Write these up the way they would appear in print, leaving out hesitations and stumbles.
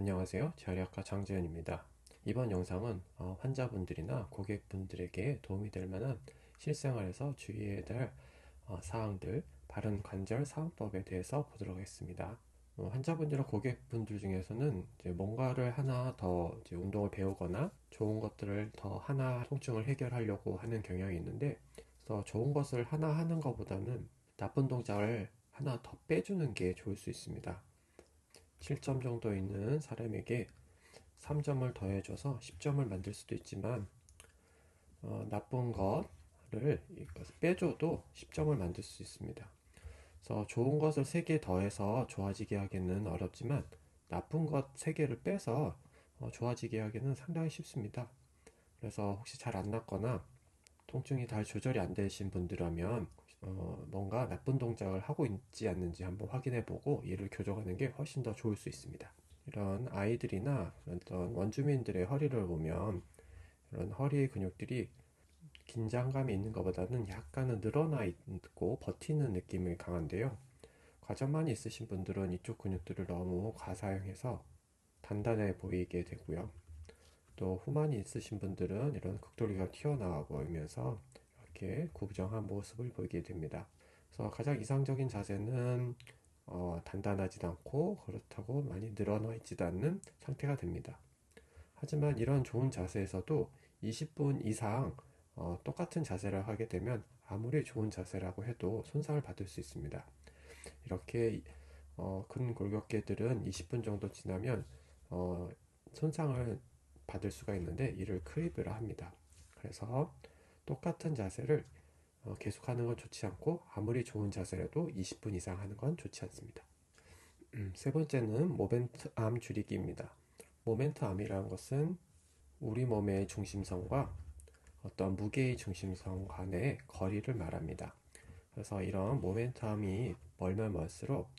안녕하세요. 재활의학과 장재현입니다. 이번 영상은 환자분들이나 고객분들에게 도움이 될 만한 실생활에서 주의해야 될 사항들, 바른 관절 사용법에 대해서 보도록 하겠습니다. 환자분들이나 고객분들 중에서는 이제 뭔가를 하나 더 이제 운동을 배우거나 좋은 것들을 더 하나 통증을 해결하려고 하는 경향이 있는데, 그래서 좋은 것을 하나 하는 것보다는 나쁜 동작을 하나 더 빼주는 게 좋을 수 있습니다. 7점 정도 있는 사람에게 3점을 더해줘서 10점을 만들 수도 있지만, 나쁜 거를 빼줘도 10점을 만들 수 있습니다. 그래서 좋은 것을 3개 더해서 좋아지게 하기는 어렵지만, 나쁜 것 3개를 빼서 좋아지게 하기는 상당히 쉽습니다. 그래서 혹시 잘 안 낫거나 통증이 잘 조절이 안 되신 분들이라면 뭔가 나쁜 동작을 하고 있지 않는지 한번 확인해 보고 이를 교정하는 게 훨씬 더 좋을 수 있습니다. 이런 아이들이나 어떤 원주민들의 허리를 보면 이런 허리 근육들이 긴장감이 있는 것보다는 약간은 늘어나 있고 버티는 느낌이 강한데요. 과전만이 있으신 분들은 이쪽 근육들을 너무 과사용해서 단단해 보이게 되고요. 또 후만이 있으신 분들은 이런 극돌기가 튀어나와 보이면서 이렇게 구부정한 모습을 보이게 됩니다. 그래서 가장 이상적인 자세는 단단하지도 않고 그렇다고 많이 늘어나 있지도 않는 상태가 됩니다. 하지만 이런 좋은 자세에서도 20분 이상 똑같은 자세를 하게 되면 아무리 좋은 자세라고 해도 손상을 받을 수 있습니다. 이렇게 근골격계들은 20분 정도 지나면 손상을 받을 수가 있는데 이를 크립이라 합니다. 그래서 똑같은 자세를 계속하는 건 좋지 않고 아무리 좋은 자세라도 20분 이상 하는 건 좋지 않습니다. 세 번째는 모멘트 암 줄이기입니다. 모멘트 암이라는 것은 우리 몸의 중심선과 어떤 무게의 중심선 간의 거리를 말합니다. 그래서 이런 모멘트 암이 멀면 멀수록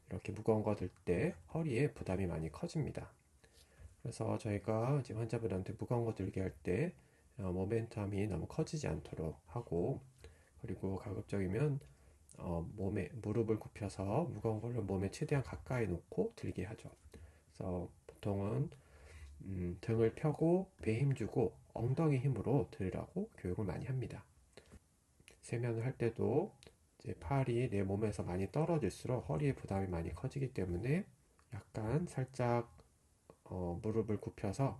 이렇게 무거운 거 들 때 허리에 부담이 많이 커집니다. 그래서 저희가 지금 환자분한테 무거운 거 들게 할 때 모멘텀이 너무 커지지 않도록 하고, 그리고 가급적이면 몸에 무릎을 굽혀서 무거운 걸를 몸에 최대한 가까이 놓고 들게 하죠. 그래서 보통은 등을 펴고 배에 힘주고 엉덩이 힘으로 들으라고 교육을 많이 합니다. 세면을 할 때도 이제 팔이 내 몸에서 많이 떨어질수록 허리에 부담이 많이 커지기 때문에 약간 살짝 무릎을 굽혀서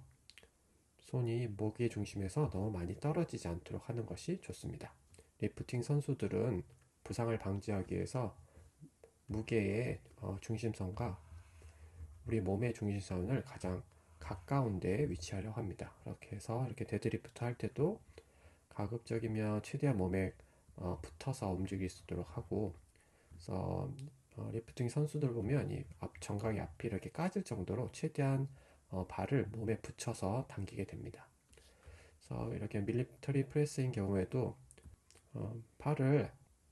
손이 목의 중심에서 너무 많이 떨어지지 않도록 하는 것이 좋습니다. 리프팅 선수들은 부상을 방지하기 위해서 무게의 중심선과 우리 몸의 중심선을 가장 가까운 데에 위치하려고 합니다. 그렇게 해서 이렇게 데드리프트 할 때도 가급적이면 최대한 몸에 붙어서 움직일 수 있도록 하고, 그래서 리프팅 선수들 보면 이 정강이 앞이 이렇게 까질 정도로 최대한 발을 몸에 붙여서 당기게 됩니다. 그래서 이렇게 밀리터리 프레스인 경우에도 팔을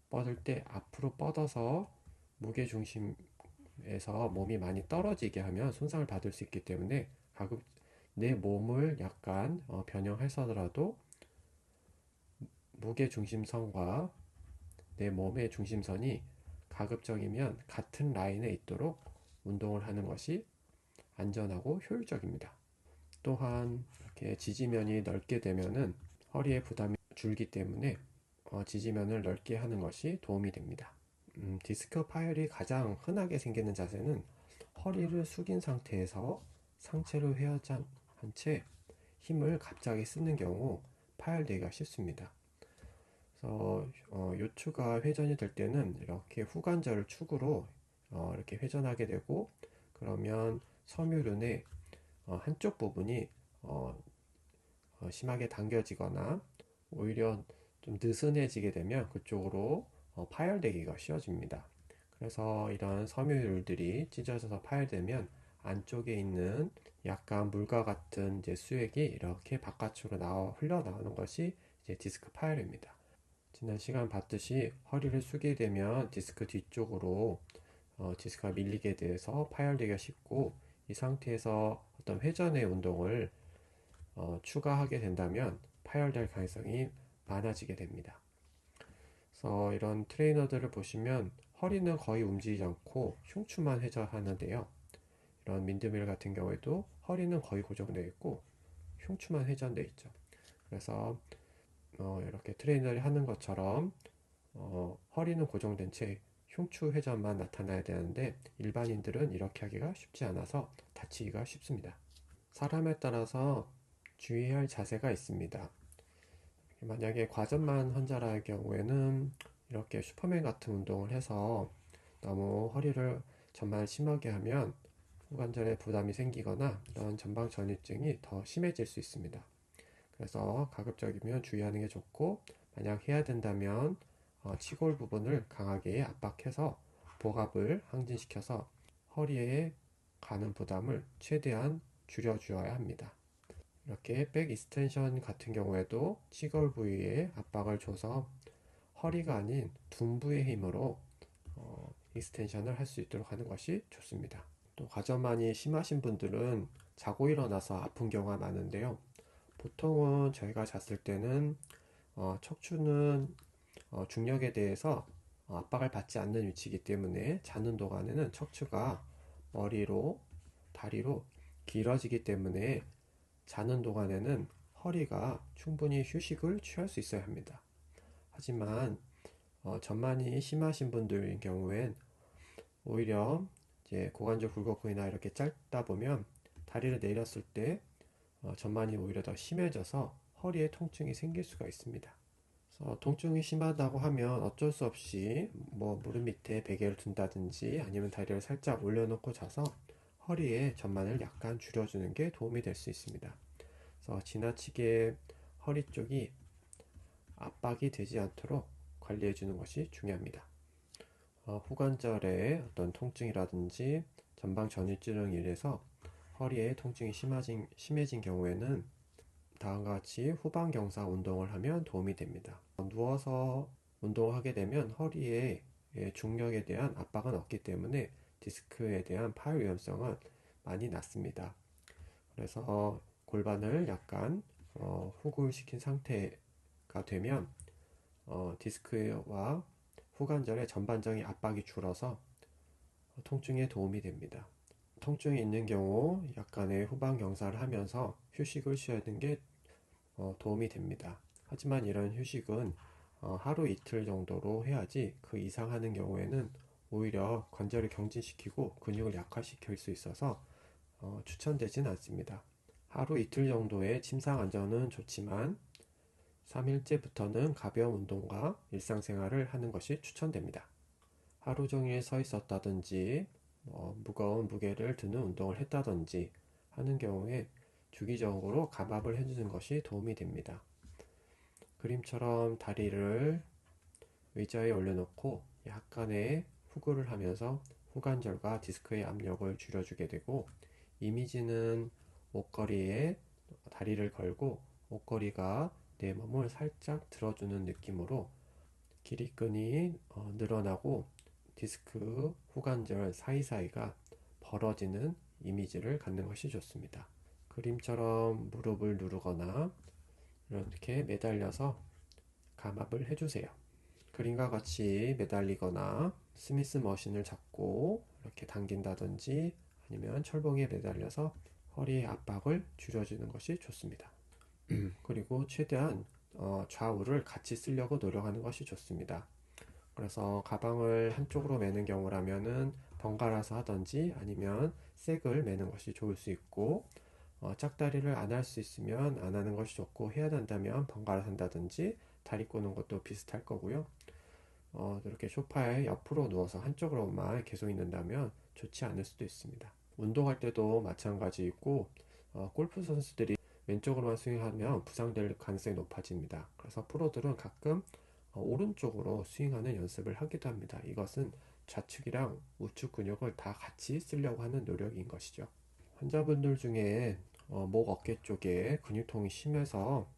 뻗을 때 앞으로 뻗어서 무게 중심에서 몸이 많이 떨어지게 하면 손상을 받을 수 있기 때문에 가급 내 몸을 약간 변형해서라도 무게 중심선과 내 몸의 중심선이 가급적이면 같은 라인에 있도록 운동을 하는 것이 안전하고 효율적입니다. 또한 이렇게 지지면이 넓게 되면은 허리에 부담이 줄기 때문에 지지면을 넓게 하는 것이 도움이 됩니다. 디스크 파열이 가장 흔하게 생기는 자세는 허리를 숙인 상태에서 상체를 회전한 채 힘을 갑자기 쓰는 경우 파열되기가 쉽습니다. 그래서 요추가 회전이 될 때는 이렇게 후관절을 축으로 이렇게 회전하게 되고, 그러면 섬유륜의 한쪽 부분이 심하게 당겨지거나 오히려 좀 느슨해지게 되면 그쪽으로 파열되기가 쉬워집니다. 그래서 이런 섬유율들이 찢어져서 파열되면 안쪽에 있는 약간 물과 같은 이제 수액이 이렇게 바깥으로 흘러나오는 것이 이제 디스크 파열입니다. 지난 시간 봤듯이 허리를 숙이게 되면 디스크 뒤쪽으로 디스크가 밀리게 돼서 파열되기가 쉽고, 이 상태에서 어떤 회전의 운동을 추가하게 된다면 파열될 가능성이 많아지게 됩니다. 그래서 이런 트레이너들을 보시면 허리는 거의 움직이지 않고 흉추만 회전하는데요. 이런 민드밀 같은 경우에도 허리는 거의 고정되어 있고 흉추만 회전되어 있죠. 그래서 이렇게 트레이너를 하는 것처럼 허리는 고정된 채 흉추 회전만 나타나야 되는데 일반인들은 이렇게 하기가 쉽지 않아서 다치기가 쉽습니다. 사람에 따라서 주의해야 할 자세가 있습니다. 만약에 과전만 환자라의 경우에는 이렇게 슈퍼맨 같은 운동을 해서 너무 허리를 전만 심하게 하면 후관절에 부담이 생기거나 이런 전방 전이증이 더 심해질 수 있습니다. 그래서 가급적이면 주의하는 게 좋고, 만약 해야 된다면 치골 부분을 강하게 압박해서 복압을 항진시켜서 허리에 가는 부담을 최대한 줄여주어야 합니다. 이렇게 백 익스텐션 같은 경우에도 치골 부위에 압박을 줘서 허리가 아닌 둔부의 힘으로 익스텐션을 할 수 있도록 하는 것이 좋습니다. 또 과전만이 심하신 분들은 자고 일어나서 아픈 경우가 많은데요. 보통은 저희가 잤을 때는 척추는 중력에 대해서 압박을 받지 않는 위치이기 때문에 자는 동안에는 척추가 머리로 다리로 길어지기 때문에 자는 동안에는 허리가 충분히 휴식을 취할 수 있어야 합니다. 하지만 전만이 심하신 분들의 경우엔 오히려 이제 고관절 굴곡근이나 이렇게 짧다 보면 다리를 내렸을 때 전만이 오히려 더 심해져서 허리에 통증이 생길 수가 있습니다. 그래서 통증이 심하다고 하면 어쩔 수 없이 뭐 무릎 밑에 베개를 둔다든지 아니면 다리를 살짝 올려놓고 자서 허리에 전만을 약간 줄여주는 게 도움이 될 수 있습니다. 그래서 지나치게 허리 쪽이 압박이 되지 않도록 관리해 주는 것이 중요합니다. 후관절의 어떤 통증이라든지 전방 전이증으로 인해서 허리에 통증이 심해진 경우에는 다음과 같이 후방경사 운동을 하면 도움이 됩니다. 누워서 운동을 하게 되면 허리에 중력에 대한 압박은 없기 때문에 디스크에 대한 파열 위험성은 많이 낮습니다. 그래서 골반을 약간 훅을 시킨 상태가 되면 디스크와 후관절의 전반적인 압박이 줄어서 통증에 도움이 됩니다. 통증이 있는 경우 약간의 후방 경사를 하면서 휴식을 취하는 게 도움이 됩니다. 하지만 이런 휴식은 하루 이틀 정도로 해야지 그 이상 하는 경우에는 오히려 관절을 경직시키고 근육을 약화시킬 수 있어서 추천되진 않습니다. 하루 이틀 정도의 침상 안정은 좋지만 3일째부터는 가벼운 운동과 일상생활을 하는 것이 추천됩니다. 하루 종일 서 있었다든지 무거운 무게를 드는 운동을 했다든지 하는 경우에 주기적으로 감압을 해주는 것이 도움이 됩니다. 그림처럼 다리를 의자에 올려놓고 약간의 후구를 하면서 후관절과 디스크의 압력을 줄여주게 되고, 이미지는 옷걸이에 다리를 걸고 옷걸이가 내 몸을 살짝 들어주는 느낌으로 길이끈이 늘어나고 디스크 후관절 사이사이가 벌어지는 이미지를 갖는 것이 좋습니다. 그림처럼 무릎을 누르거나 이렇게 매달려서 감압을 해주세요. 그림과 같이 매달리거나 스미스 머신을 잡고 이렇게 당긴다든지 아니면 철봉에 매달려서 허리의 압박을 줄여주는 것이 좋습니다. 그리고 최대한 좌우를 같이 쓰려고 노력하는 것이 좋습니다. 그래서 가방을 한쪽으로 매는 경우라면은 번갈아서 하든지 아니면 색을 매는 것이 좋을 수 있고, 짝다리를 안 할 수 있으면 안 하는 것이 좋고, 해야 된다면 번갈아서 한다든지 다리 꼬는 것도 비슷할 거고요. 이렇게 소파에 옆으로 누워서 한쪽으로만 계속 있는다면 좋지 않을 수도 있습니다. 운동할 때도 마찬가지이고, 골프 선수들이 왼쪽으로만 스윙하면 부상될 가능성이 높아집니다. 그래서 프로들은 가끔 오른쪽으로 스윙하는 연습을 하기도 합니다. 이것은 좌측이랑 우측 근육을 다 같이 쓰려고 하는 노력인 것이죠. 환자분들 중에 목 어깨 쪽에 근육통이 심해서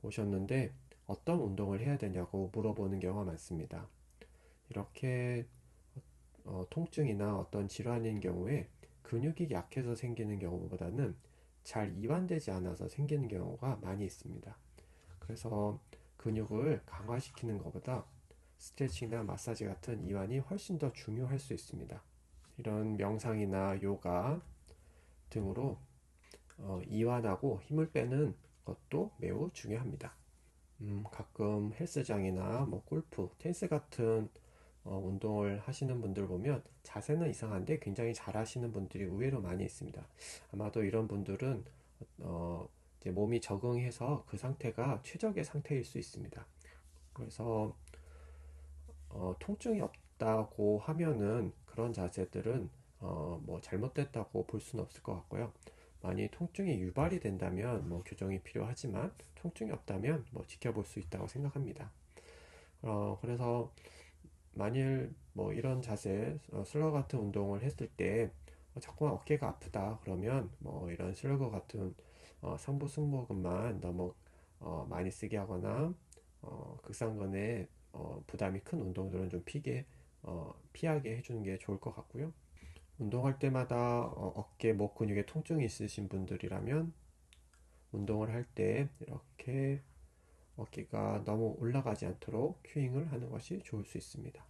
오셨는데 어떤 운동을 해야 되냐고 물어보는 경우가 많습니다. 이렇게 통증이나 어떤 질환인 경우에 근육이 약해서 생기는 경우보다는 잘 이완되지 않아서 생기는 경우가 많이 있습니다. 그래서 근육을 강화시키는 것보다 스트레칭이나 마사지 같은 이완이 훨씬 더 중요할 수 있습니다. 이런 명상이나 요가 등으로 이완하고 힘을 빼는 것도 매우 중요합니다. 가끔 헬스장이나 뭐 골프, 테니스 같은 운동을 하시는 분들 보면 자세는 이상한데 굉장히 잘하시는 분들이 의외로 많이 있습니다. 아마도 이런 분들은 이제 몸이 적응해서 그 상태가 최적의 상태일 수 있습니다. 그래서 통증이 없다고 하면은 그런 자세들은 뭐 잘못됐다고 볼 수는 없을 것 같고요. 만약 통증이 유발이 된다면 뭐 교정이 필요하지만 통증이 없다면 뭐 지켜볼 수 있다고 생각합니다. 그래서 만일 뭐 이런 자세, 슬러그 같은 운동을 했을 때 자꾸만 어깨가 아프다 그러면 뭐 이런 슬러그 같은 상부 승모근만 너무 많이 쓰게 하거나 극상근에 부담이 큰 운동들은 좀 피하게 해주는 게 좋을 것 같고요. 운동할 때마다 어깨, 목 근육에 통증이 있으신 분들이라면 운동을 할 때 이렇게 어깨가 너무 올라가지 않도록 큐잉을 하는 것이 좋을 수 있습니다.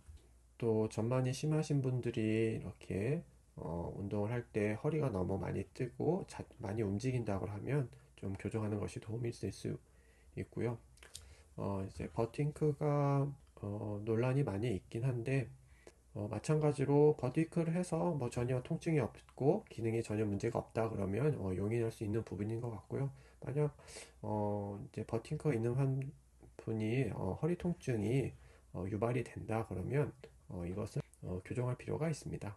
또 전만이 심하신 분들이 이렇게 운동을 할 때 허리가 너무 많이 뜨고 많이 움직인다고 하면 좀 교정하는 것이 도움이 될 수 있고요. 이제 버팅크가 논란이 많이 있긴 한데 마찬가지로 버티크를 해서 뭐 전혀 통증이 없고 기능에 전혀 문제가 없다 그러면 용인할 수 있는 부분인 것 같고요. 만약 이제 버팅크가 있는 한 분이 허리 통증이 유발이 된다 그러면 이것은 교정할 필요가 있습니다.